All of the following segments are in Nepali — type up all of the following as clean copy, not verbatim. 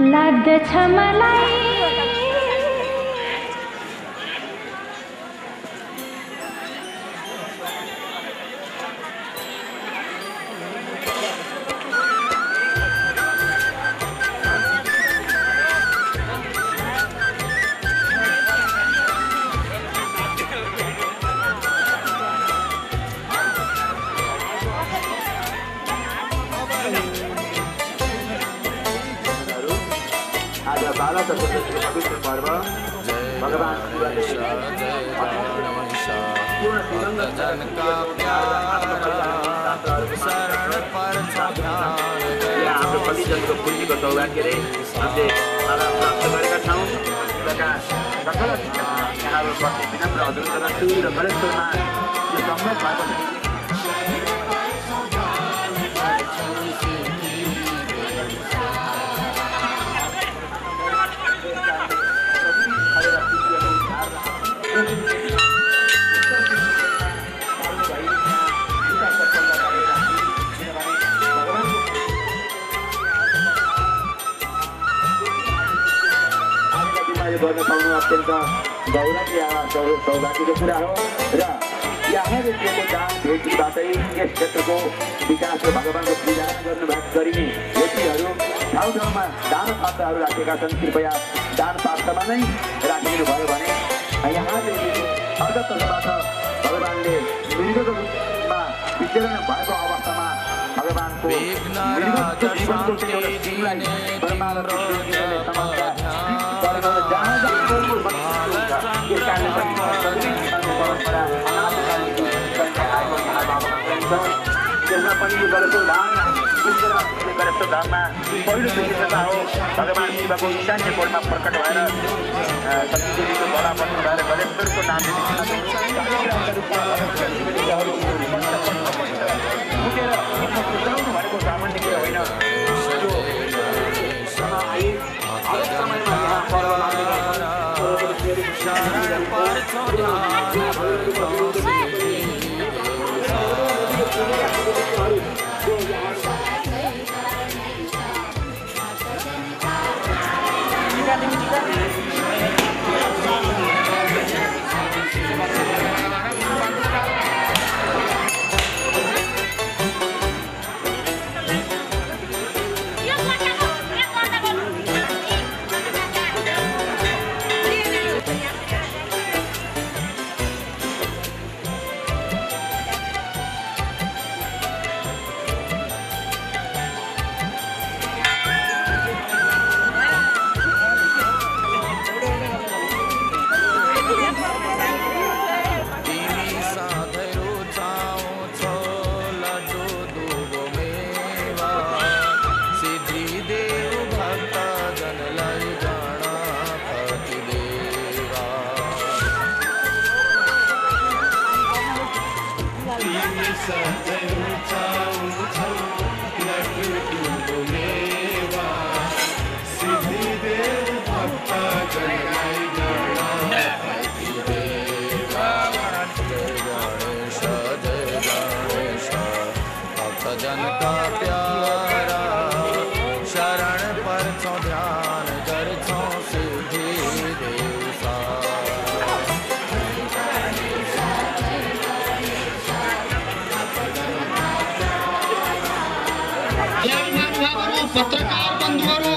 लाग्दछ मलाई पवित्र पर्व भगवान हाम्रो कतिजनको पूर्तिको सौभाग्यले हामीले प्राप्त गरेका छौँ। सकल यहाँहरू प्रति विनम्र अनुरोध गर्छु र गणेश्वरमा यो सम्भव भएको गर्न पाउनु अत्यन्त गौरव या सौभाग्यको कुरा हो र यहाँले दिएको दान भेटबाटै यस क्षेत्रको विकास र भगवानको पूजा गर्नुभएको गरिने व्यक्तिहरू ठाउँ ठाउँमा दान पात्रहरू राखेका छन्। कृपया दान पात्रमा नै राखिदिनु भयो भने यहाँले अर्धतर्फबाट भगवानले मृगको रूपमा विचरण भएको अवस्थामा भगवानको त्यसमा पनि यो गणेश्वर धाममा पहिलो विशेषता हो भगवान शिवको ईशान्य कोणमा प्रकट भएर सतीदेवीको गला बस्नु भएर गणेश्वरको नाम भनेको सामान्य कुरा होइन। पत्रकार बन्धुहरू,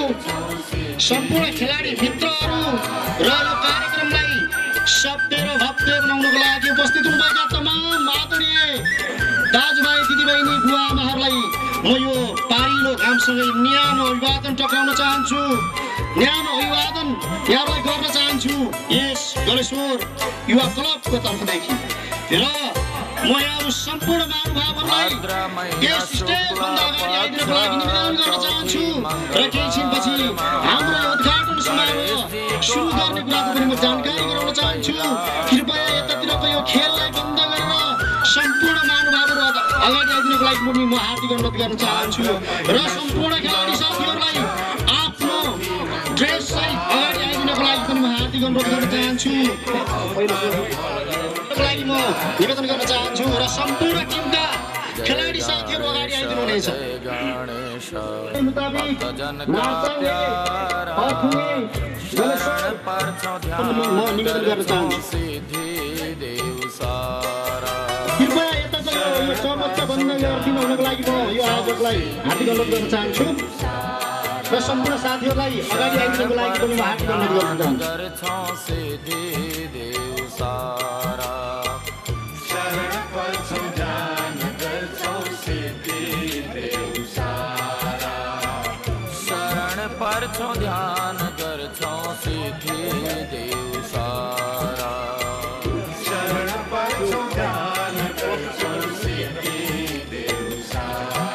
सम्पूर्ण खेलाडी मित्रहरू र यो कार्यक्रमलाई सभ्य र भव्य बनाउनको लागि उपस्थित हुनुभएका तमाम आदरणीय दाजुभाइ दिदीबहिनी बुवा आमाहरूलाई म यो पारिलो घामसँगै न्यानो अभिवादन टक्राउन चाहन्छु। न्यानो अभिवादन यहाँलाई गर्न चाहन्छु यस गणेश्वर युवा क्लबको तर्फदेखि र म यहाँहरू सम्पूर्ण महानुभावहरूलाई यस स्टेजभन्दा अगाडि आइदिनको लागि निवेदन गर्न चाहन्छु र केही छिनपछि हाम्रो यो उद्घाटन समारोह सुरु गर्ने कुराको पनि म जानकारी गराउन चाहन्छु। कृपया यतातिरको यो खेललाई बन्द गरेर सम्पूर्ण महानुभावहरू अगाडि आइदिनको लागि पनि म हार्दिक अनुरोध गर्न चाहन्छु र सम्पूर्ण खेलाडी साथीहरूलाई आफ्नो ड्रेस सहित अगाडि आइदिनको लागि पनि म हार्दिक अनुरोध गर्न चाहन्छु। लागि म निवेदन गर्न चाहन्छु र सम्पूर्ण टिमका खेलाडी साथीहरू अगाडि आइदिनु हुनेछ। लथुङे गलेश्वर म निवेदन गर्न चाहन्छु। कृपया यता चाहिँ यो चौबच्चा बन्द गरिदिनु हुनको लागि म यो आयोजकलाई हार्दिक अनुरोध गर्न चाहन्छु र सम्पूर्ण साथीहरूलाई अगाडि आइदिनुको लागि पनि म हार्दिक अनुरोध गर्न चाहन्छु। ध्यान गर्छौ सिद्धि देव सारा शरण पर्छौ ध्यान गर्छौ सिद्धि देव सारा।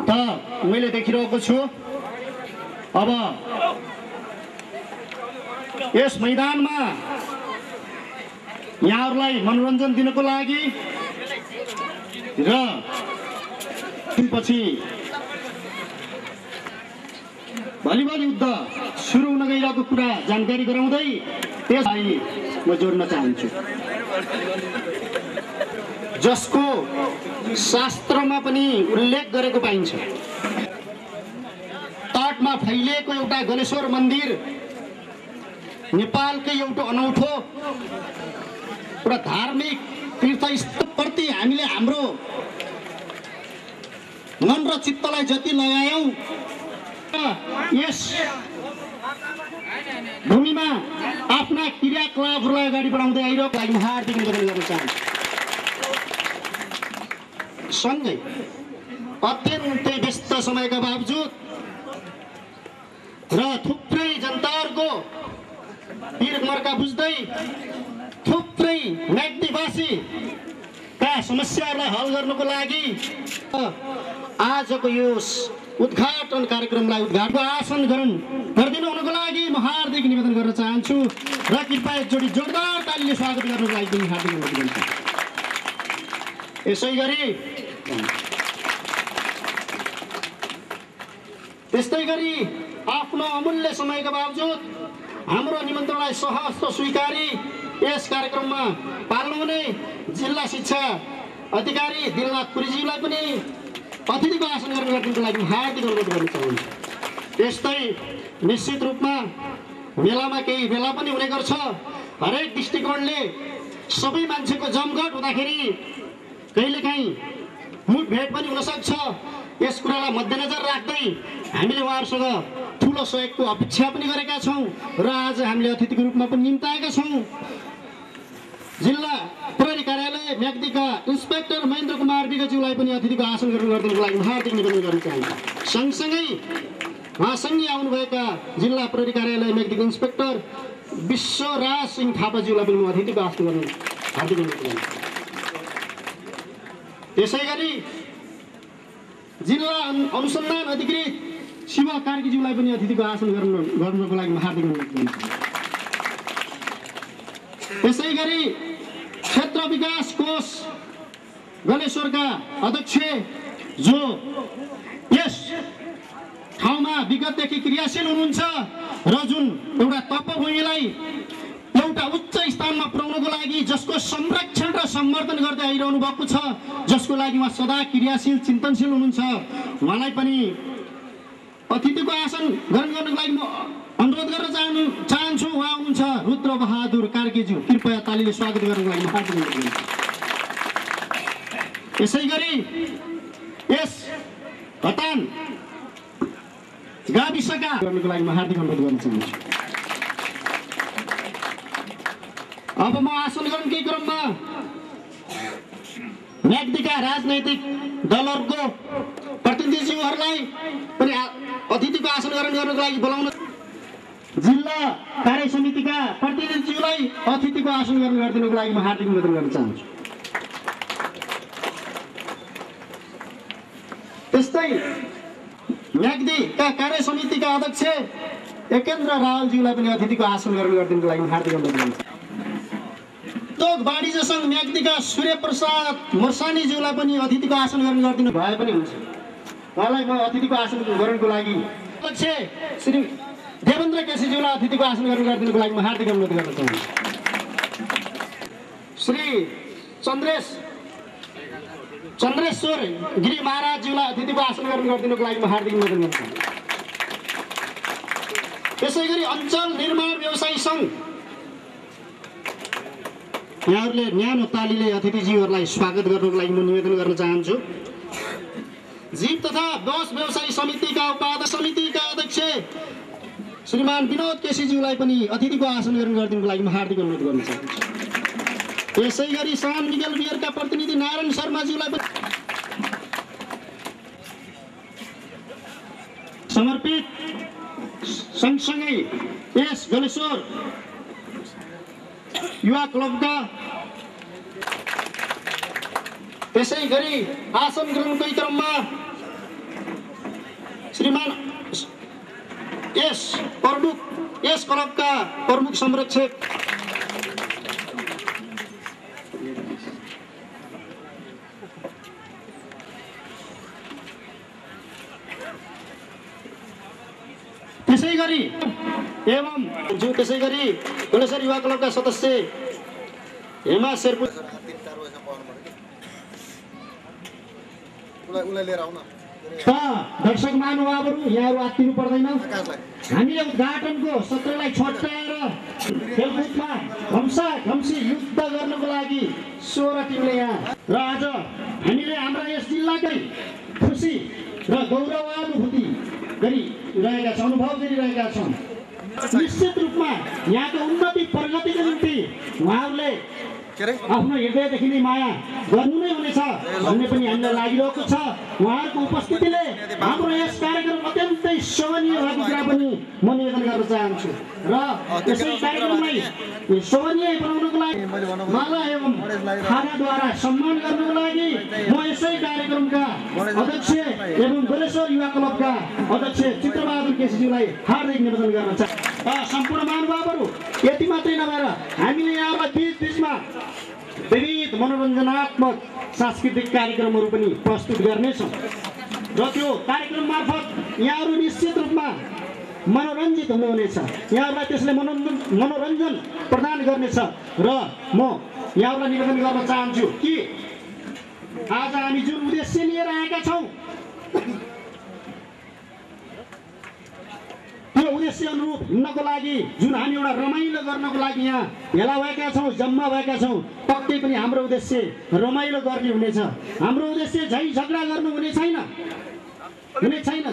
त मैले देखिरहेको छु अब यस मैदानमा यहाँहरूलाई मनोरञ्जन दिनको लागि र पछि भलिबल युद्ध सुरु हुन गइरहेको कुरा जानकारी गराउँदै त्यसलाई म जोड्न चाहन्छु, जसको शास्त्रमा पनि उल्लेख गरेको पाइन्छ। तटमा फैलिएको एउटा गलेश्वर मन्दिर नेपालकै एउटा अनौठो एउटा धार्मिक तीर्थस्थलप्रति हामीले हाम्रो मन र चित्तलाई जति लगायौं यस भूमिमा आफ्ना क्रियाकलापहरूलाई अगाडि बढाउँदै आइरहेको लागि हार्दिक निवेदन गर्न चाहन्छु। सँगै अत्यन्तै व्यस्त समयका बावजुद र थुप्रै जनताहरूको पीरमर्का बुझ्दै थुप्रै म्याग्दीवासीका समस्याहरूलाई हल गर्नको लागि आजको यो उद्घाटन कार्यक्रमलाई उद्घाटन आसन ग्रहण गरिदिनु हुनको लागि म हार्दिक निवेदन गर्न चाहन्छु र कृपया एकचोटि जोरदार तालीले स्वागत गर्नको लागि हार्दिक अनुरोध गर्छु। यसै गरी त्यस्तै गरी आफ्नो अमूल्य समयका बावजुद हाम्रो निमन्त्रणलाई सहर्ष स्वीकारी यस कार्यक्रममा पाल्नु हुने जिल्ला शिक्षा अधिकारी दिलनाथ पुरीज्यूलाई पनि अतिथिको आसन ग्रहण गर्नको लागि हार्दिक अनुरोध गर्न चाहन्छु। त्यस्तै निश्चित रूपमा मेलामा केही बेला पनि हुने गर्छ। हरेक दृष्टिकोणले सबै मान्छेको जमघट हुँदाखेरि कहिलेकाहीँ मुठभेड पनि हुन सक्छ। यस कुरालाई मध्यनजर राख्दै हामीले उहाँहरूसँग ठुलो सहयोगको अपेक्षा पनि गरेका छौँ र आज हामीले अतिथिको रूपमा पनि निम्ताएका छौँ। जिल्ला प्रहरी कार्यालय म्याग्दीका इन्स्पेक्टर महेन्द्र कुमार विगज्यूलाई पनि अतिथिको आसन ग्रहण गरिदिनुको लागि हार्दिक निवेदन गर्न चाहन्छु। सँगसँगै उहाँसँगै आउनुभएका जिल्ला प्रहरी कार्यालय म्याग्दीका इन्स्पेक्टर विश्वराज सिंह थापाज्यूलाई पनि म अतिथिको आसन गर्न हार्दिक अनुरोध गर्छु। त्यसै गरी जिल्ला अनुसन्धान अधिकृत शिव कार्कीज्यूलाई पनि अतिथिको आसन गर्नको लागि हार्दिक अनुरोध गर्छु। त्यसै गरी क्षेत्र विकास कोष गलेश्वरका अध्यक्ष जो यस ठाउँमा विगतदेखि क्रियाशील हुनुहुन्छ र जुन एउटा तपभूमिलाई एउटा उच्च स्थानमा पुर्याउनको लागि जसको संरक्षण र सम्वर्धन गर्दै आइरहनु भएको छ, जसको लागि उहाँ सदा क्रियाशील चिन्तनशील हुनुहुन्छ, उहाँलाई पनि अतिथिको आसन ग्रहण गर्नको लागि म अनुरोध गर्न चाहन्छु। उहाँ हुनुहुन्छ रुद्र बहादुर कार्कीज्यू, कृपया तालीले स्वागत गर्नको लागि हार्दिक अनुरोध गर्छु। यसै गरी यस हतान गाविसका गर्नको लागि म हार्दिक अनुरोध गर्न चाहन्छु। अब म आसन ग्रहणकै क्रममा म्याग्दीका राजनैतिक दलहरूको प्रतिनिधिज्यूहरूलाई पनि अतिथिको आसन ग्रहण गर्नको लागि बोलाउन, जिल्ला कार्य समितिका प्रतिनिधिज्यूलाई अतिथिको आसन ग्रहण गरिदिनुको लागि म हार्दिक निवेदन गर्न चाहन्छु। त्यस्तै म्याग्दीका कार्य समितिका अध्यक्ष एकेन्द्र रावलज्यूलाई पनि अतिथिको आसन ग्रहण गरिदिनुको लागि म हार्दिक अनुरोध गर्छु। वाणिज्य सङ्घ म्याग्दीका सूर्य प्रसाद मोर्सानीज्यूलाई पनि अतिथिको आसन ग्रहण गरिदिनु भए पनि हुन्छ। उहाँलाई म अतिथिको आसन ग्रहणको लागि अध्यक्ष श्री देवेन्द्र केसीज्यूलाई अतिथिको आसन ग्रहण गरिदिनुको लागि म हार्दिक अनुरोध गर्न चाहन्छु। श्री चन्द्रेश्वर गिरी महाराजज्यूलाई अतिथिको आसन ग्रहण गरिदिनुको लागि म हार्दिक निवेदन गर्छु। त्यसै गरी अञ्चल निर्माण व्यवसायी सङ्घ यहाँहरूले न्यानो तालीले अतिथिज्यूहरूलाई स्वागत गर्नुको लागि म निवेदन गर्न चाहन्छु। जीव तथा बस व्यवसायी समितिका उपाध्यक्ष समितिका अध्यक्ष श्रीमान विनोद केसीज्यूलाई पनि अतिथिको आसन ग्रहण गरिदिनुको लागि म हार्दिक अनुरोध गर्न चाहन्छु। त्यसै गरी सान मिगेल बियरका प्रतिनिधि नारायण शर्माज्यूलाई पनि समर्पित सँगसँगै यस गलेश्वर युवा क्लबका त्यसै गरी आसन ग्रहणकै क्रममा श्रीमान यस क्लबका प्रमुख संरक्षक त्यसै गरी गलेश्वर युवा क्लबका सदस्य हेमा शेर्पु दर्शक महानुभावहरू यहाँहरू आत्तिनु पर्दैन। हामीले उद्घाटनको सत्रलाई छट्याएर खेलकुदमा घम्सी युद्ध गर्नको लागि 16 टिमले यहाँ र आज हामीले हाम्रा यस जिल्लाकै खुसी र गौरवानुभूति गरिरहेका छौँ, अनुभव गरिरहेका छौँ। निश्चित रूपमा यहाँको उन्नति प्रगतिको निम्ति उहाँहरूले आफ्नो हृदयदेखि नै माया गर्नु नै हुनेछ भन्ने पनि हामीलाई लागिरहेको छ। उहाँहरूको उपस्थितिले हाम्रो यस कार्यक्रम अत्यन्तै शोभनीय भएको कुरा पनि म निवेदन गर्न चाहन्छु र यसै कार्यक्रमलाई शोभनीय बनाउनको लागि माला एवं खानाद्वारा सम्मान गर्नको लागि म यसै कार्यक्रमका अध्यक्ष एवं गलेश्वर युवा क्लबका अध्यक्ष चित्रबहादुर केसीज्यूलाई हार्दिक निवेदन गर्न चाहन्छु। सम्पूर्ण महानुभावहरू यति मात्रै नभएर हामीले यहाँलाई बीचमा विविध मनोरञ्जनात्मक सांस्कृतिक कार्यक्रमहरू पनि प्रस्तुत गर्नेछौँ र त्यो कार्यक्रम मार्फत यहाँहरू निश्चित रूपमा मनोरञ्जित हुनुहुनेछ। यहाँहरूलाई त्यसले मनोरञ्जन प्रदान गर्नेछ र म यहाँहरूलाई निवेदन गर्न चाहन्छु कि आज हामी जुन उद्देश्य लिएर आएका छौँ त्यो उद्देश्य अनुरूप हिँड्नको लागि जुन हामी एउटा रमाइलो गर्नको लागि यहाँ भेला भएका छौँ, जम्मा भएका छौँ, पक्कै पनि हाम्रो उद्देश्य रमाइलो गर्ने हुनेछ। हाम्रो उद्देश्य झै झगडा गर्नु हुने छैन,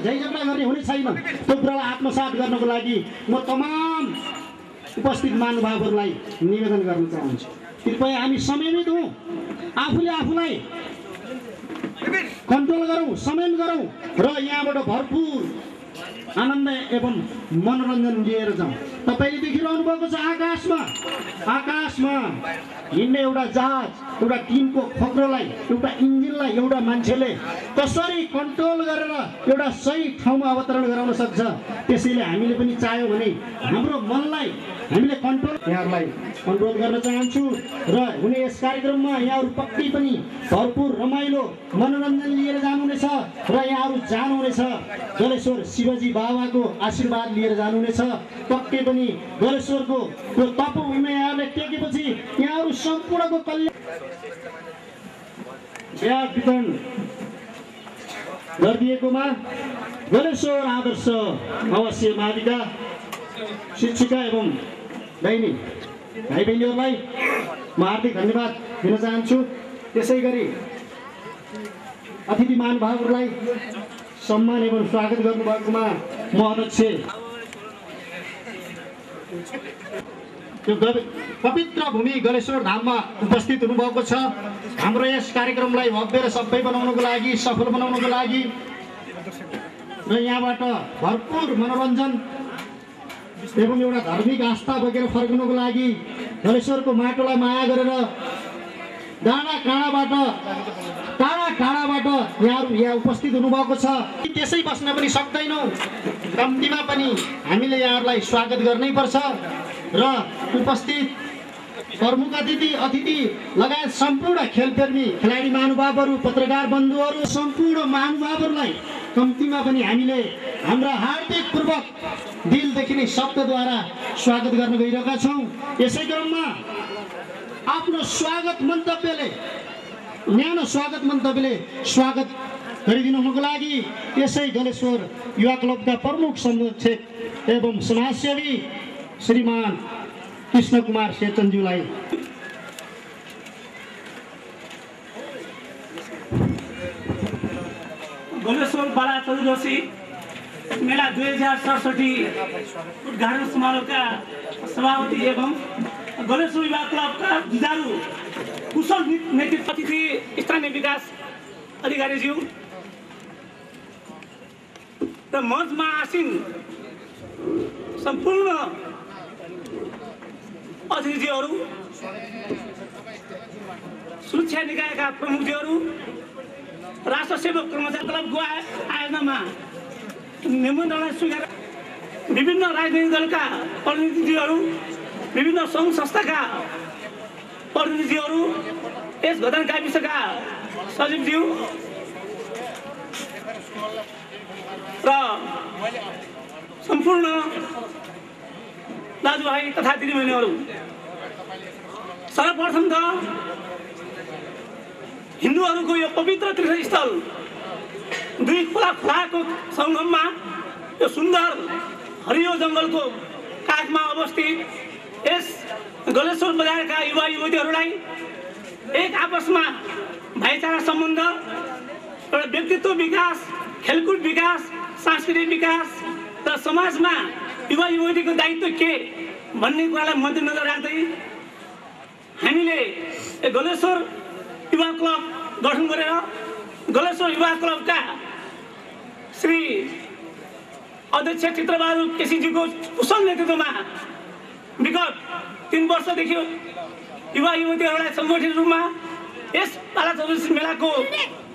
झै झगडा गर्ने हुने छैन। त्यो कुरालाई आत्मसात गर्नको लागि म तमाम उपस्थित महानुभावहरूलाई निवेदन गर्न चाहन्छु। कृपया हामी संयमित हौँ, आफूलाई कन्ट्रोल गरौँ, संयम गरौँ र यहाँबाट भरपुर आनन्द एवं मनोरञ्जन लिएर जाउँ। तपाईँले देखिरहनु भएको छ आकाशमा हिँड्ने एउटा जहाज, एउटा टिनको खोक्रोलाई, एउटा इन्जिनलाई एउटा मान्छेले कसरी कन्ट्रोल गरेर एउटा सही ठाउँमा अवतरण गराउन सक्छ। त्यसैले हामीले पनि चाह्यौँ भने हाम्रो मनलाई हामीले यहाँहरूलाई अनुरोध गर्न चाहन्छु र हुने यस कार्यक्रममा यहाँहरू पक्कै पनि भरपुर रमाइलो मनोरञ्जन लिएर जानुहुनेछ र यहाँहरू जानुहुनेछ गलेश्वर शिवजी बाबाको आशीर्वाद लिएर जानुहुनेछ। पक्कै पनि गलेश्वरको त्यो तपोभूमिमा यहाँहरूले टेकेपछि यहाँहरू सम्पूर्णको कल्याण वितरण गरिदिएकोमा गलेश्वर आदर्श अवश्य माविका शिक्षिका एवं बहिनी भाइ बहिनीहरूलाई म हार्दिक धन्यवाद दिन चाहन्छु। त्यसै गरी अतिथि महानुभावहरूलाई सम्मान एवं स्वागत गर्नुभएकोमा म अध्यक्ष त्यो पवित्र भूमि गलेश्वर धाममा उपस्थित हुनुभएको छ। हाम्रो यस कार्यक्रमलाई भव्य र सफल बनाउनको लागि र यहाँबाट भरपुर मनोरञ्जन एवं एउटा धार्मिक आस्था बोकेर फर्कनुको लागि गलेश्वरको माटोलाई माया गरेर टाढा टाढाबाट यहाँहरू यहाँ उपस्थित हुनुभएको छ। त्यसै बस्न पनि सक्दैनौँ, कम्तीमा पनि हामीले यहाँहरूलाई स्वागत गर्नै पर्छ र उपस्थित प्रमुख अतिथि लगायत सम्पूर्ण खेलप्रेमी खेलाडी महानुभावहरू, पत्रकार बन्धुहरू, सम्पूर्ण महानुभावहरूलाई कम्तीमा पनि हामीले हाम्रा हार्दिकपूर्वक दिलदेखि नै शब्दद्वारा स्वागत गर्न गइरहेका छौँ। यसै क्रममा आफ्नो स्वागत मन्तव्यले न्यानो स्वागत मन्तव्यले स्वागत गरिदिनुको लागि यसै गलेश्वर युवा क्लबका प्रमुख संरक्षक एवं समाजसेवी श्रीमान कृष्ण कुमार सेचनज्यूलाई गलेश्वर बाला चतुर्दशी मेला 2067 उद्घाटन समारोहका सभापति एवं गलेश्वर युवा क्लबका जुझारु कुशल नेतृत्व अतिथि स्थानीय विकास अधिकारीज्यू र मञ्चमा आसीन सम्पूर्ण अतिथिज्यूहरू सुरक्षा निकायका प्रमुखज्यूहरू राष्ट्र सेवक कर्मचारी क्लबको आयोजनामा निमन्त्रणा स्वीकार विभिन्न राजनैतिक दलका प्रतिनिधिज्यूहरू विभिन्न सङ्घ संस्थाका प्रतिनिधिज्यूहरू यस गदन गाविसका सचिवज्यू र सम्पूर्ण दाजुभाइ तथा दिदीबहिनीहरू सर्वप्रथम त हिन्दूहरूको यो पवित्र तीर्थस्थल दुई खोलाको सङ्गममा यो सुन्दर हरियो जङ्गलको काखमा अवस्थित यस गलेश्वर बजारका युवा युवतीहरूलाई एक आपसमा भाइचारा सम्बन्ध एउटा व्यक्तित्व विकास खेलकुद विकास सांस्कृतिक विकास र समाजमा युवा युवतीको दायित्व के भन्ने कुरालाई मध्यनजर राख्दै हामीले गलेश्वर युवा क्लब गठन गरेर गलेश्वर युवा क्लबका श्री अध्यक्ष चित्रबहादुर केसीजीको कुशल नेतृत्वमा विगत 3 वर्षदेखि युवा युवतीहरूलाई सङ्गठित रूपमा यस बाला चतुर्दशी मेलाको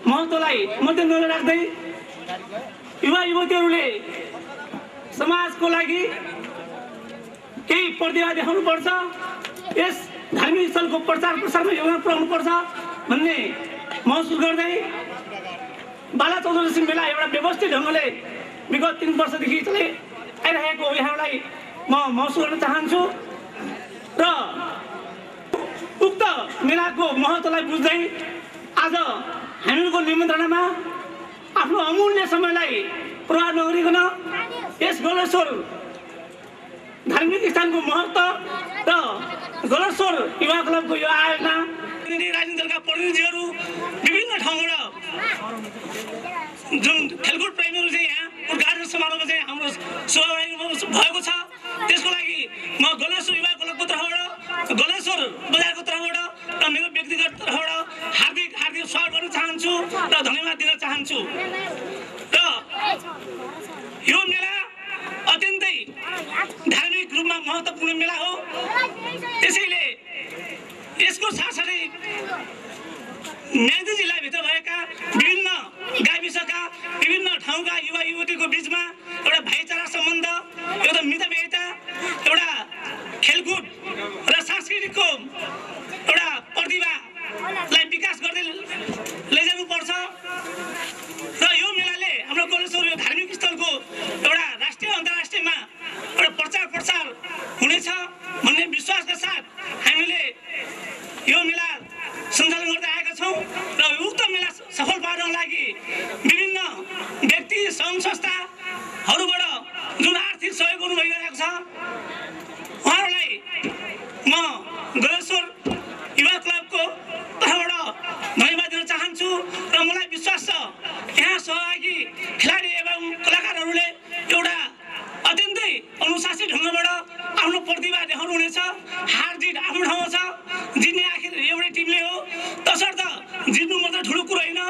महत्त्वलाई मध्यनजर राख्दै युवा युवतीहरूले समाजको लागि केही प्रतिभा देखाउनुपर्छ यस धार्मिक स्थलको प्रचार प्रसारमा योगदान पुर्याउनुपर्छ भन्ने महसुस गर्दै बाला चतुर्दशी मेला एउटा व्यवस्थित ढङ्गले विगत 3 वर्षदेखि आइरहेको यहाँलाई म महसुस गर्न चाहन्छु र उक्त मेलाको महत्त्वलाई बुझ्दै आज हामीहरूको निमन्त्रणामा आफ्नो अमूल्य समयलाई प्रभाव नगरिकन यस गलेश्वर धार्मिक स्थानको महत्त्व र गलेश्वर युवा क्लबको यो आयोजना राजनीतिक दलका प्रतिनिधिहरू विभिन्न ठाउँबाट जुन खेलकुद प्रेमीहरू चाहिँ यहाँ उद्घाटन समारोहमा चाहिँ हाम्रो सहभागी भएको छ त्यसको लागि म गलेश्वर युवा क्लबको तर्फबाट गलेश्वर बजारको तर्फबाट र मेरो व्यक्तिगत तर्फबाट हार्दिक स्वागत गर्न चाहन्छु र धन्यवाद दिन चाहन्छु र यो मेला अत्यन्तै धार्मिक रूपमा महत्त्वपूर्ण मेला हो त्यसैले यसको साथसाथै म्याग्दी जिल्लाभित्र भएका विभिन्न गाविसका विभिन्न ठाउँका युवा युवतीको बिचमा एउटा भाइचारा सम्बन्ध एउटा मितव्ययता एउटा खेलकुद र सांस्कृतिकको एउटा प्रतिभालाई विकास गर्दै लैजानुपर्छ र यो मेलाले हाम्रो गलेश्वर यो धार्मिक स्थलको एउटा राष्ट्रिय अन्तर्राष्ट्रियमा एउटा प्रचार हुनेछ भन्ने विश्वासका साथ हामीले यो मेला सञ्चालन गर्दै आएका छौँ र उक्त मेला सफल पार्नको लागि विभिन्न व्यक्ति सङ्घ संस्थाहरूबाट जुन आर्थिक सहयोग गर्नु भइरहेको छ उहाँहरूलाई म गलेश्वर युवा क्लबको तर्फबाट धन्यवाद दिन चाहन्छु र मलाई विश्वास छ यहाँ सहभागी खेलाडी एवं कलाकारहरूले एउटा अत्यन्तै अनुशासित ढङ्गबाट आफ्नो प्रतिभा देखाउनु हुनेछ हार जित आफ्नो ठाउँमा छ जित्ने आखिर एउटै टिमले हो तसर्थ जित्नु मात्रै ठुलो कुरो होइन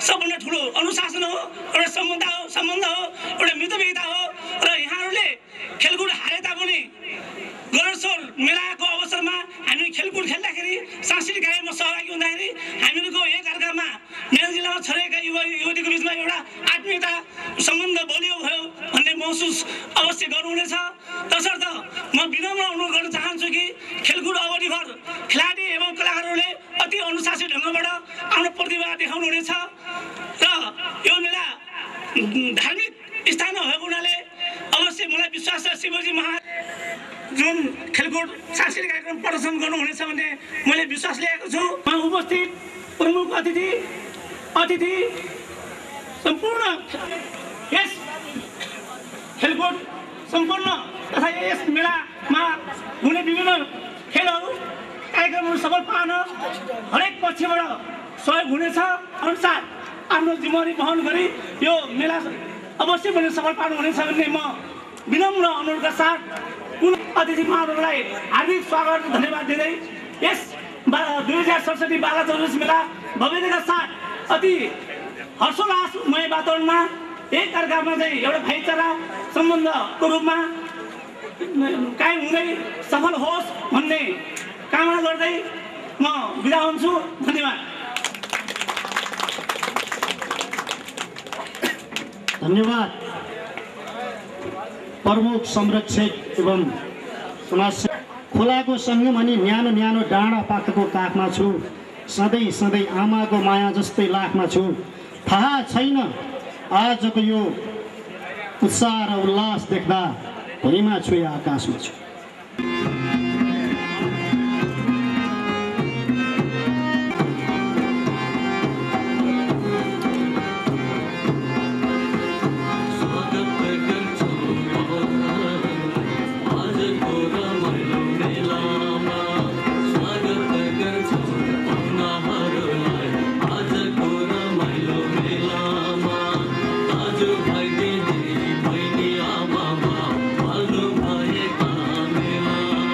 सबभन्दा ठुलो अनुशासन हो एउटा सम्बन्ध हो एउटा मितव्ययता हो र यहाँहरूले खेलकुद हारे तापनि गलेश्वर मेलाको अवसरमा हामी खेलकुद खेल्दाखेरि सांस्कृतिक कार्यक्रममा सहभागी हुँदाखेरि हामीहरूको एकअर्कामा म्याग्दी जिल्लामा छरेका युवा युवतीको बिचमा एउटा आत्मीयता सम्बन्ध बलियो भयो भन्ने महसुस अवश्य गर्नुहुनेछ तसर्थ म विनम्र अनुरोध गर्न चाहन्छु कि खेलकुद अवधिभर खेलाडी एवं कलाकारहरूले अति अनुशासित ढङ्गबाट आफ्नो प्रतिभा देखाउनु हुनेछ र यो मेला धार्मिक स्थानमा भएको हुनाले अवश्य मलाई विश्वास छ शिवजी जुन खेलकुद सांस्कृतिक कार्यक्रम प्रदर्शन गर्नुहुनेछ भन्ने मैले विश्वास लिएको छु। उपस्थित प्रमुख अतिथि सम्पूर्ण यस खेलकुद सम्पूर्ण तथा यस मेलामा हुने विभिन्न खेलहरू कार्यक्रमहरू सफल पार्न हरेक पक्षबाट सहयोग हुनेछ अनुसार आफ्नो जिम्मेवारी वहन गरी यो मेला अवश्य पनि सफल पार्नुहुनेछ भन्ने म विनम्र अनुरोधका साथ कुन अतिथि महानुभावलाई हार्दिक स्वागत धन्यवाद दिँदै यस 2067 बाला चौरस मेला भव्यताका साथ अति हर्षोल्लासमय वातावरणमा एक अर्कामा चाहिँ एउटा भाइचारा सम्बन्धको रूपमा कायम हुँदै सफल होस् भन्ने कामना गर्दै म बिदा हुन्छु। धन्यवाद। धन्यवाद। प्रमुख संरक्षक एवं समाज खोलाको सङ्गम अनि न्यानो न्यानो डाँडा पाखाको काखमा छु, सधैँ सधैँ आमाको माया जस्तै लाखमा छु। थाहा छैन आजको यो उत्साह र उल्लास देख्दा भुइँमा छु या आकाशमा छु। भाइ दिदी बहिनी आमा बाल्नु भएका मेलामा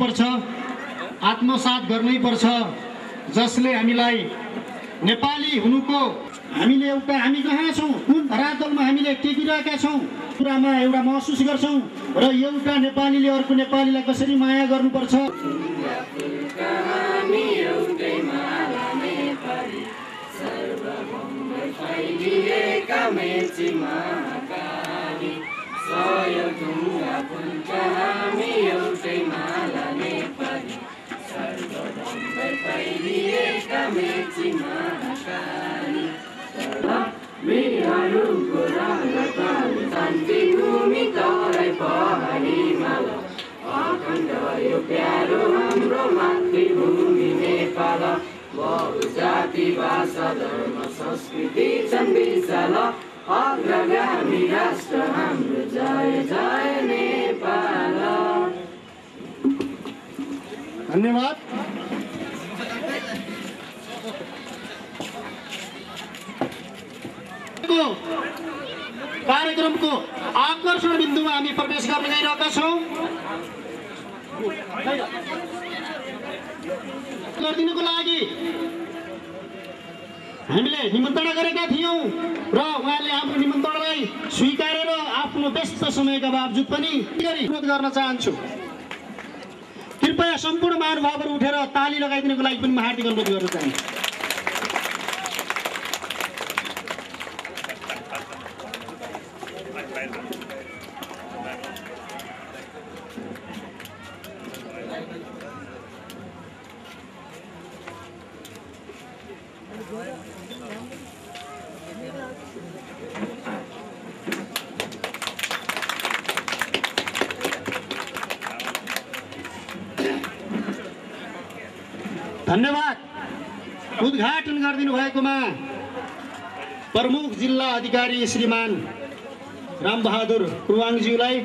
पर्छ, आत्मसात गर्नै पर्छ, जसले हामीलाई नेपाली हुनुको हामी कहाँ छौँ, कुन धरातलमा हामीले टेकिरहेका छौँ कुरामा एउटा महसुस गर्छौँ र एउटा नेपालीले अर्को नेपालीलाई कसरी माया गर्नुपर्छ। जाति भाषा धर्म संस्कृति छन् विशाल अग्रगामी राष्ट्र हाम्रो जय जय नेपाल। धन्यवाद। कार्यक्रमको आकर्षण बिन्दुमा हामी प्रवेश गर्न गइरहेका छौँ। गरिदिनुको लागि हामीले निमन्त्रणा गरेका थियौँ र उहाँले हाम्रो निमन्त्रणालाई स्वीकारेर आफ्नो व्यस्त समयका बावजुद पनि अनुरोध गर्न चाहन्छु। कृपया सम्पूर्ण महानुभावहरू उठेर ताली लगाइदिनुको लागि पनि म हार्दिक अनुरोध गर्न चाहन्छु। धन्यवाद। उद्घाटन गरिदिनु भएकोमा प्रमुख जिल्ला अधिकारी श्रीमान रामबहादुर कुरवाङज्यूलाई